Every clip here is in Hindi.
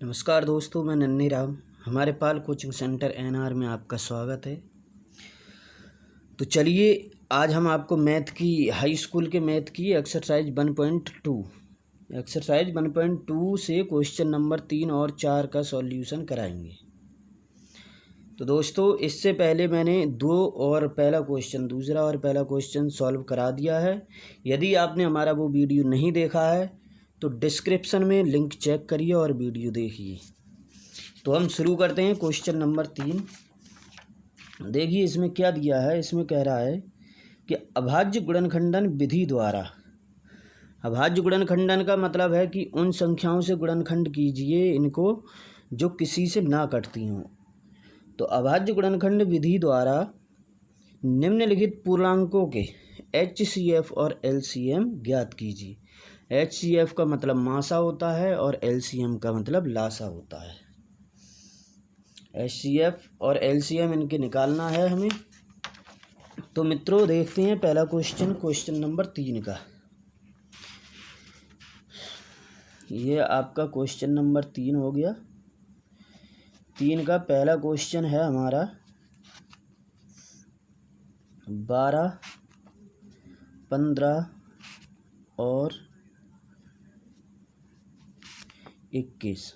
नमस्कार दोस्तों, मैं नन्ही राम। हमारे पाल कोचिंग सेंटर एनआर में आपका स्वागत है। तो चलिए आज हम आपको मैथ की हाई स्कूल के मैथ की एक्सरसाइज 1.2 से क्वेश्चन नंबर 3 और 4 का सॉल्यूशन कराएंगे। तो दोस्तों इससे पहले मैंने दूसरा और पहला क्वेश्चन सॉल्व करा दिया है। यदि आपने हमारा वो वीडियो नहीं देखा है तो डिस्क्रिप्शन में लिंक चेक करिए और वीडियो देखिए। तो हम शुरू करते हैं क्वेश्चन नंबर 3। देखिए इसमें क्या दिया है। इसमें कह रहा है कि अभाज्य गुणनखंडन विधि द्वारा। अभाज्य गुणनखंडन का मतलब है कि उन संख्याओं से गुणनखंड कीजिए इनको जो किसी से ना कटती हों। तो अभाज्य गुणनखंड विधि द्वारा निम्नलिखित पूर्णांकों के HCF और LCM ज्ञात कीजिए। HCF का मतलब मासा होता है और LCM का मतलब लासा होता है। HCF और LCM इनके निकालना है हमें। तो मित्रों देखते हैं पहला क्वेश्चन नंबर 3 का। ये आपका क्वेश्चन नंबर 3 हो गया। 3 का पहला क्वेश्चन है हमारा 12, 15 और 21।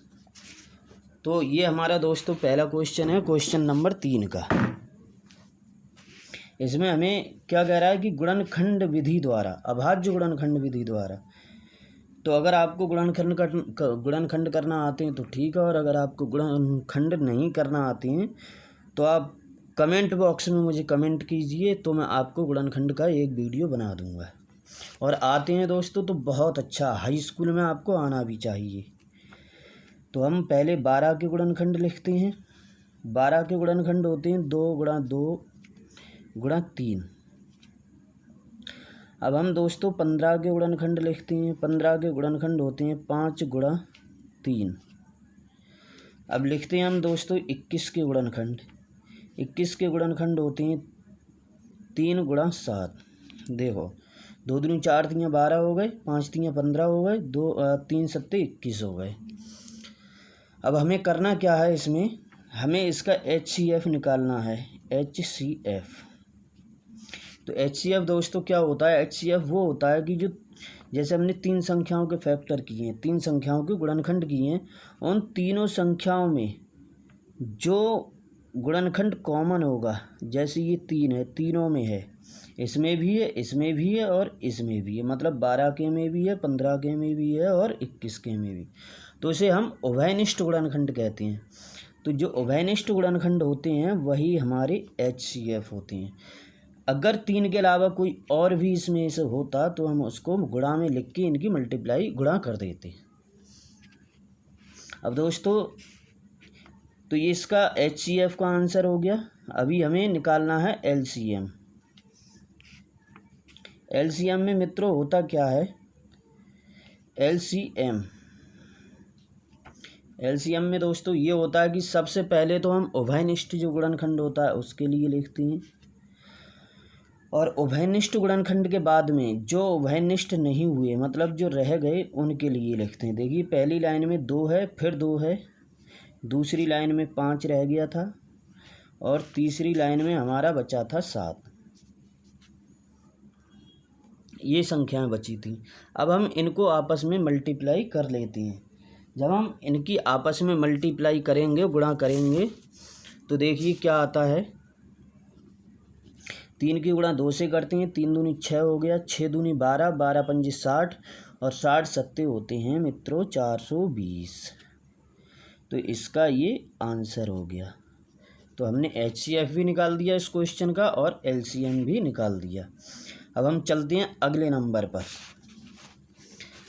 तो ये हमारा दोस्तों पहला क्वेश्चन है, क्वेश्चन नंबर 3 का। इसमें हमें क्या कह रहा है कि गुणनखंड विधि द्वारा, अभाज्य गुणनखंड विधि द्वारा। तो अगर आपको गुणनखंड करना आते हैं तो ठीक है, और अगर आपको गुणनखंड नहीं करना आते हैं तो आप कमेंट बॉक्स में मुझे कमेंट कीजिए, तो मैं आपको गुणनखंड का एक वीडियो बना दूंगा। और आते हैं दोस्तों तो बहुत अच्छा, हाई स्कूल में आपको आना भी चाहिए। तो हम पहले 12 के गुणनखंड लिखते हैं। 12 के गुणनखंड होते हैं 2 गुणा 2 गुणा 3। अब हम दोस्तों 15 के गुणनखंड लिखते हैं। 15 के गुणनखंड होते हैं 5 गुणा 3। अब लिखते हैं हम दोस्तों 21 के गुणनखंड। 21 के गुणनखंड होते हैं 3 गुणा 7। देखो 2 दूनी 4 3 12 हो गए, 5 3 15 हो गए, 3 7 21 हो गए। अब हमें करना क्या है, इसमें हमें इसका HCF निकालना है। HCF तो HCF दोस्तों क्या होता है? HCF वो होता है कि जो जैसे हमने 3 संख्याओं के फैक्टर किए हैं, 3 संख्याओं के गुणनखंड किए हैं, उन तीनों संख्याओं में जो गुणनखंड कॉमन होगा, जैसे ये 3 है, तीनों में है, इसमें भी है, इसमें भी है और इसमें भी है। मतलब 12 के में भी है, 15 के में भी है और 21 के में भी। तो इसे हम उभयनिष्ठ गुणनखंड कहते हैं। तो जो उभयनिष्ठ गुणनखंड होते हैं वही हमारे HCF होते हैं। अगर 3 के अलावा कोई और भी इसमें से होता तो हम उसको गुणा में लिख के इनकी मल्टीप्लाई गुणा कर देते। अब दोस्तों तो ये इसका HCF का आंसर हो गया। अभी हमें निकालना है LCM। LCM में मित्रों होता क्या है? LCM में दोस्तों ये होता है कि सबसे पहले तो हम उभयनिष्ठ जो गुणनखंड होता है उसके लिए लिखते हैं, और उभयनिष्ठ गुणनखंड के बाद में जो उभयनिष्ठ नहीं हुए, मतलब जो रह गए, उनके लिए लिखते हैं। देखिए पहली लाइन में 2 है, फिर 2 है, दूसरी लाइन में 5 रह गया था, और तीसरी लाइन में हमारा बचा था 7। ये संख्याएं बची थी। अब हम इनको आपस में मल्टीप्लाई कर लेते हैं। जब हम इनकी आपस में मल्टीप्लाई करेंगे, गुणा करेंगे, तो देखिए क्या आता है। 3 की गुणा 2 से करते हैं, 3 दूनी 6 हो गया, 6 दूनी 12, 12 पंजी 60, और 60 सत्ते होते हैं मित्रों 420। तो इसका ये आंसर हो गया। तो हमने HCF भी निकाल दिया इस क्वेश्चन का और LCM भी निकाल दिया। अब हम चलते हैं अगले नंबर पर।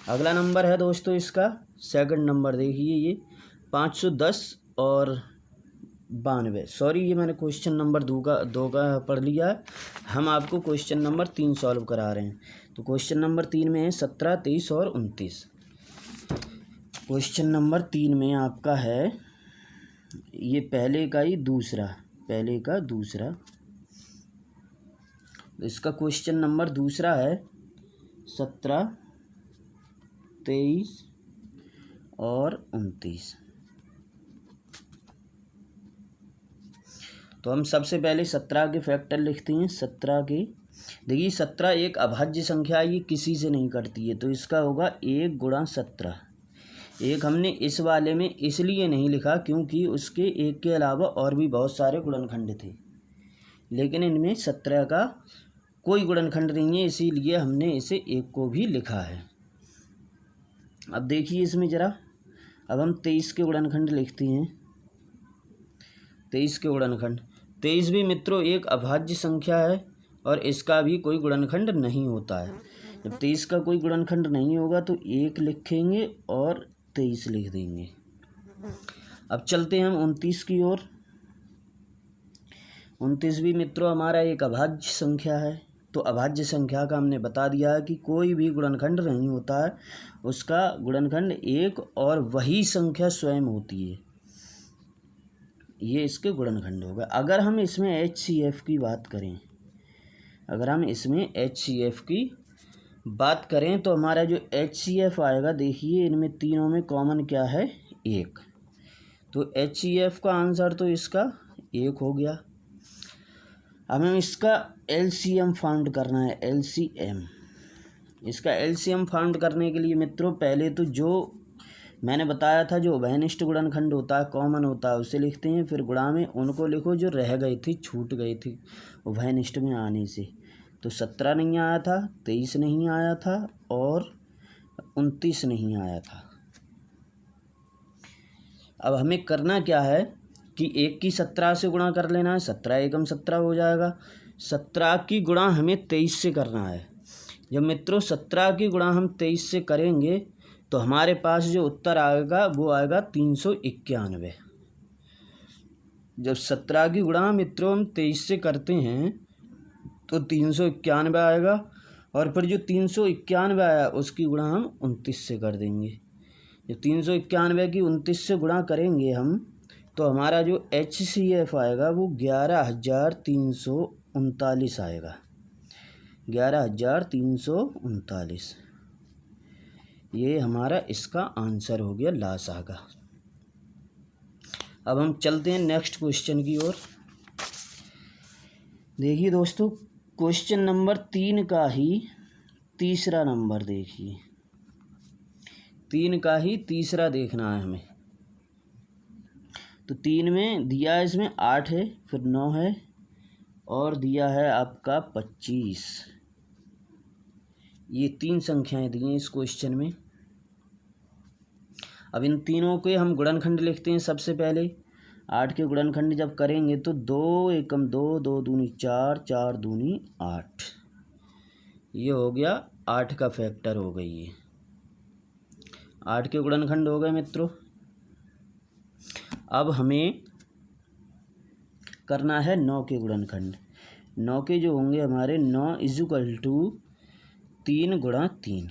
अगला नंबर है दोस्तों इसका सेकंड नंबर। देखिए ये 510 और 92। सॉरी, ये मैंने क्वेश्चन नंबर 2 का पढ़ लिया है। हम आपको क्वेश्चन नंबर 3 सॉल्व करा रहे हैं। तो क्वेश्चन नंबर 3 में है 17, 23 और 29। क्वेश्चन नंबर 3 में आपका है ये पहले का दूसरा। इसका क्वेश्चन नंबर दूसरा है 17, 23 और 29। तो हम सबसे पहले 17 के फैक्टर लिखते हैं। 17 के, देखिए 17 एक अभाज्य संख्या है, ये किसी से नहीं कटती है, तो इसका होगा 1 गुणा 17। एक हमने इस वाले में इसलिए नहीं लिखा क्योंकि उसके एक के अलावा और भी बहुत सारे गुणनखंड थे, लेकिन इनमें 17 का कोई गुणनखंड नहीं है, इसीलिए हमने इसे 1 को भी लिखा है। अब देखिए इसमें ज़रा, अब हम 23 के गुणनखंड लिखते हैं। 23 के गुणनखंड, 23 भी मित्रों एक अभाज्य संख्या है और इसका भी कोई गुणनखंड नहीं होता है। जब 23 का कोई गुणनखंड नहीं होगा तो 1 लिखेंगे और 23 लिख देंगे। अब चलते हैं हम 29 की ओर। 29 भी मित्रों हमारा एक अभाज्य संख्या है, तो अभाज्य संख्या का हमने बता दिया है कि कोई भी गुणनखंड नहीं होता है, उसका गुणनखंड 1 और वही संख्या स्वयं होती है, ये इसके गुणनखंड होगा। अगर हम इसमें HCF की बात करें, अगर हम इसमें HCF की बात करें तो हमारा जो HCF आएगा, देखिए इनमें तीनों में कॉमन क्या है, 1, तो HCF का आंसर तो इसका 1 हो गया। अब हमें इसका LCM फाउंड करना है। LCM, इसका LCM फाउंड करने के लिए मित्रों पहले तो जो मैंने बताया था, जो उभयनिष्ठ गुणनखंड होता है, कॉमन होता है, उसे लिखते हैं, फिर गुणा में उनको लिखो जो रह गई थी, छूट गई थी उभयनिष्ठ में आने से। तो 17 नहीं आया था, 23 नहीं आया था और 29 नहीं आया था। अब हमें करना क्या है कि 1 की 17 से गुणा कर लेना है, 17 एकम 17 हो जाएगा। 17 की गुणा हमें 23 से करना है। जब मित्रों 17 की गुणा हम 23 से करेंगे तो हमारे पास जो उत्तर आएगा वो आएगा 391। जब 17 की गुणा मित्रों हम 23 से करते हैं तो 391 आएगा, और फिर जो 391 आया उसकी गुणा हम 29 से कर देंगे। जब 391 की 29 से गुणा करेंगे हम तो हमारा जो HCF आएगा वो 11,339 आएगा। 11,339, ये हमारा इसका आंसर हो गया, लासा का। अब हम चलते हैं नेक्स्ट क्वेश्चन की ओर। देखिए दोस्तों, क्वेश्चन नंबर 3 का ही तीसरा नंबर, देखिए 3 का ही तीसरा देखना है हमें। तो 3 में दिया है, इसमें 8 है, फिर 9 है और दिया है आपका 25। ये 3 संख्याएं दी हैं इस क्वेश्चन में। अब इन तीनों के हम गुणनखंड लिखते हैं। सबसे पहले 8 के गुणनखंड जब करेंगे तो 2 एकम 2, 2 दूनी 4, 4 दूनी 8, ये हो गया 8 का फैक्टर हो गई। ये 8 के गुणनखंड हो गए मित्रों। अब हमें करना है 9 के गुणनखंड। 9 के जो होंगे हमारे, 9 इजुकल टू 3 गुणा 3,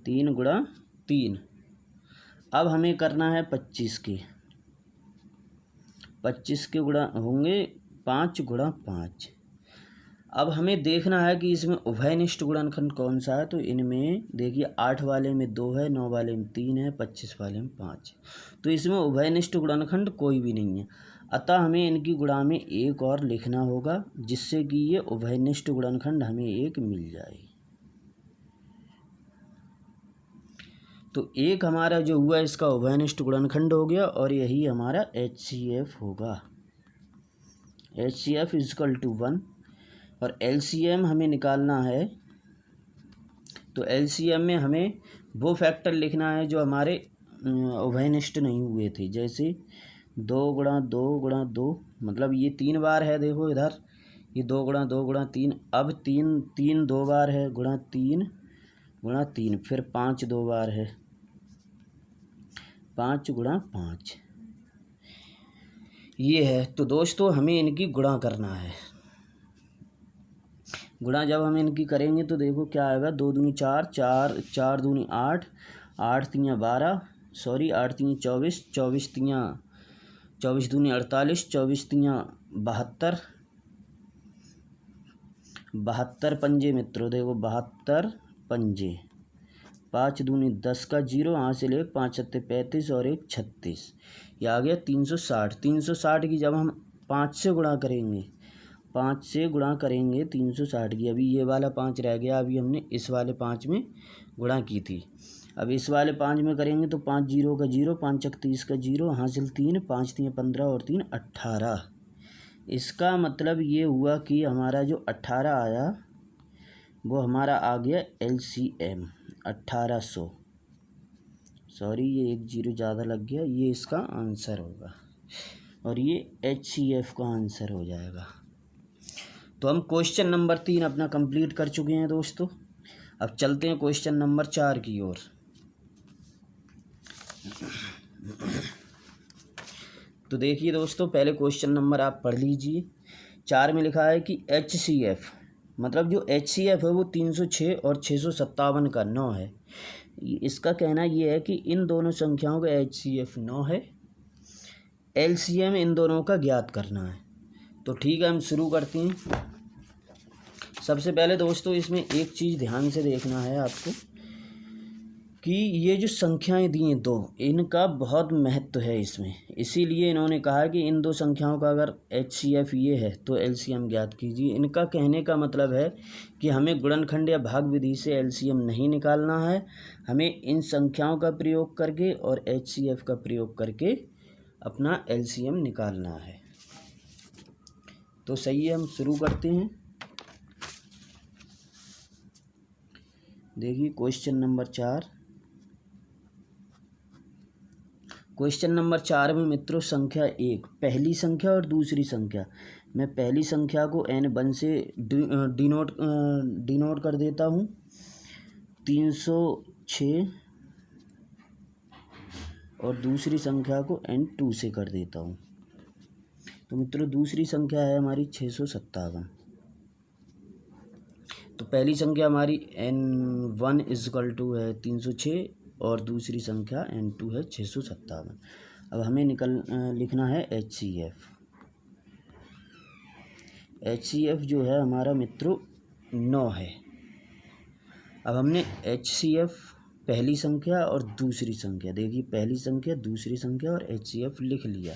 3 गुणा 3। अब हमें करना है 25 के। 25 के गुणा होंगे 5 गुणा 5। अब हमें देखना है कि इसमें उभयनिष्ठ गुणनखंड कौन सा है। तो इनमें देखिए 8 वाले में 2 है, 9 वाले में 3 है, 25 वाले में 5, तो इसमें उभयनिष्ठ गुणनखंड कोई भी नहीं है। अतः हमें इनकी गुणा में 1 और लिखना होगा, जिससे कि ये उभयनिष्ठ गुणनखंड हमें 1 मिल जाए। तो 1 हमारा जो हुआ इसका उभयनिष्ठ गुणनखंड हो गया और यही हमारा HCF होगा। HCF is equal to 1। और LCM हमें निकालना है, तो LCM में हमें वो फैक्टर लिखना है जो हमारे उभयनिष्ठ नहीं हुए थे। जैसे 2 गुणा 2 गुणा 2, मतलब ये 3 बार है, देखो इधर ये 2 गुणा 2 गुणा 3। अब 3 2 बार है, गुणा 3 गुणा 3, फिर 5 2 बार है, 5 गुणा 5, ये है। तो दोस्तों हमें इनकी गुणा करना है। गुणा जब हम इनकी करेंगे तो देखो क्या आएगा, 2 दूनी 4, 4 दूनी 8, 8 तियाँ 12, सॉरी 8 तियाँ 24, 24 दूनी 48, 24 तियाँ 72, 72 पंजे मित्रों, देखो 72 पंजे 5 दूनी 10 का 0, यहाँ से ले 5 सत्ते 35 और 1 36, ये आ गया 360। 360 की जब हम 5 से गुणा करेंगे, 5 से गुणा करेंगे 360 की, अभी ये वाला 5 रह गया, अभी हमने इस वाले 5 में गुणा की थी, अब इस वाले 5 में करेंगे तो 5 0 का 0, 5 चक 30 का 0, हासिल 3, 5 3 15 और 3 18। इसका मतलब ये हुआ कि हमारा जो 18 आया वो हमारा आ गया LCM 1800। सॉरी, ये एक 0 ज़्यादा लग गया, ये इसका आंसर होगा और ये HCF का आंसर हो जाएगा। तो हम क्वेश्चन नंबर 3 अपना कंप्लीट कर चुके हैं दोस्तों। अब चलते हैं क्वेश्चन नंबर 4 की ओर। तो देखिए दोस्तों, पहले क्वेश्चन नंबर आप पढ़ लीजिए। 4 में लिखा है कि HCF, मतलब जो HCF है वो 306 और 657 का 9 है। इसका कहना ये है कि इन दोनों संख्याओं का HCF 9 है, LCM इन दोनों का ज्ञात करना है। तो ठीक है, हम शुरू करते हैं। सबसे पहले दोस्तों इसमें एक चीज़ ध्यान से देखना है आपको कि ये जो संख्याएं दी हैं दो, इनका बहुत महत्व है इसमें, इसीलिए इन्होंने कहा कि इन दो संख्याओं का अगर HCF ये है तो LCM ज्ञात कीजिए। इनका कहने का मतलब है कि हमें गुणनखंड या भाग विधि से LCM नहीं निकालना है, हमें इन संख्याओं का प्रयोग करके और HCF का प्रयोग करके अपना LCM निकालना है। तो सही है, हम शुरू करते हैं। देखिए क्वेश्चन नंबर 4। क्वेश्चन नंबर 4 में मित्रों संख्या 1, पहली संख्या और दूसरी संख्या, मैं पहली संख्या को N1 से डिनोट कर देता हूँ 306 और दूसरी संख्या को N2 से कर देता हूँ। तो मित्रों दूसरी संख्या है हमारी 657। तो पहली संख्या हमारी N1 = है 306 और दूसरी संख्या N2 है 657। अब हमें लिखना है HCF। HCF जो है हमारा मित्रों 9 है। अब हमने HCF पहली संख्या और दूसरी संख्या, देखिए पहली संख्या दूसरी संख्या और HCF लिख लिया।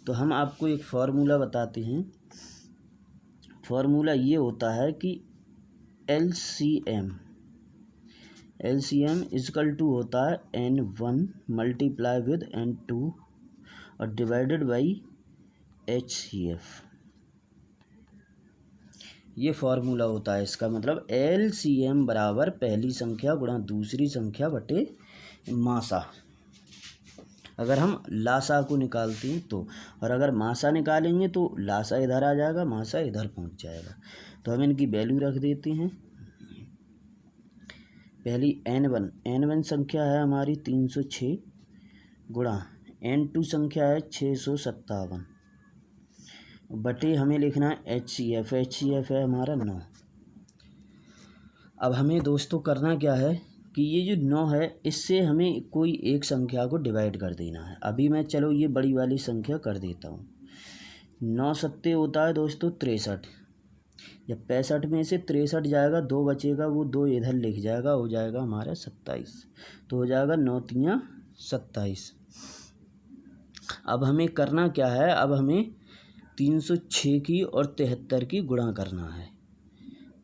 तो हम आपको एक फार्मूला बताते हैं। फार्मूला ये होता है कि LCM = होता है N1 मल्टीप्लाई विद N2 और डिवाइडेड बाई HCF। ये फार्मूला होता है इसका, मतलब LCM बराबर पहली संख्या गुणा दूसरी संख्या बटे मासा। अगर हम लासा को निकालते हैं तो, और अगर मासा निकालेंगे तो लासा इधर आ जाएगा, मासा इधर पहुंच जाएगा। तो हम इनकी वैल्यू रख देते हैं। पहली N1 संख्या है हमारी 306 गुणा N2 संख्या है 657 बटे हमें लिखना है HCF है हमारा 9। अब हमें दोस्तों करना क्या है कि ये जो 9 है इससे हमें कोई एक संख्या को डिवाइड कर देना है। अभी मैं चलो ये बड़ी वाली संख्या कर देता हूँ। 9 सत्ते होता है दोस्तों 63। जब 65 में से 63 जाएगा, 2 बचेगा, वो 2 इधर लिख जाएगा, हो जाएगा हमारा 27। तो हो जाएगा 9 3 27। अब हमें करना क्या है, अब हमें 306 की और 73 की गुणा करना है।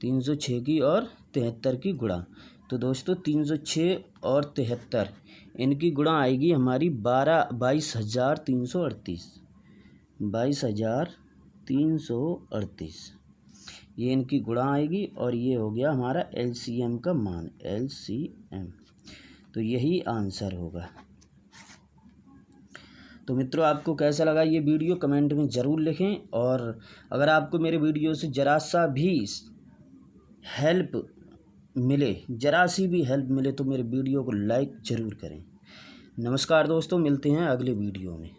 306 की और 73 की गुणा, तो दोस्तों 306 और 73 इनकी गुणा आएगी हमारी 22,338। 22,338 ये इनकी गुणा आएगी और ये हो गया हमारा LCM का मान, LCM। तो यही आंसर होगा। तो मित्रों आपको कैसा लगा ये वीडियो कमेंट में ज़रूर लिखें, और अगर आपको मेरे वीडियो से ज़रा सा भी हेल्प मिले, ज़रा सी भी हेल्प मिले तो मेरे वीडियो को लाइक ज़रूर करें। नमस्कार दोस्तों, मिलते हैं अगले वीडियो में।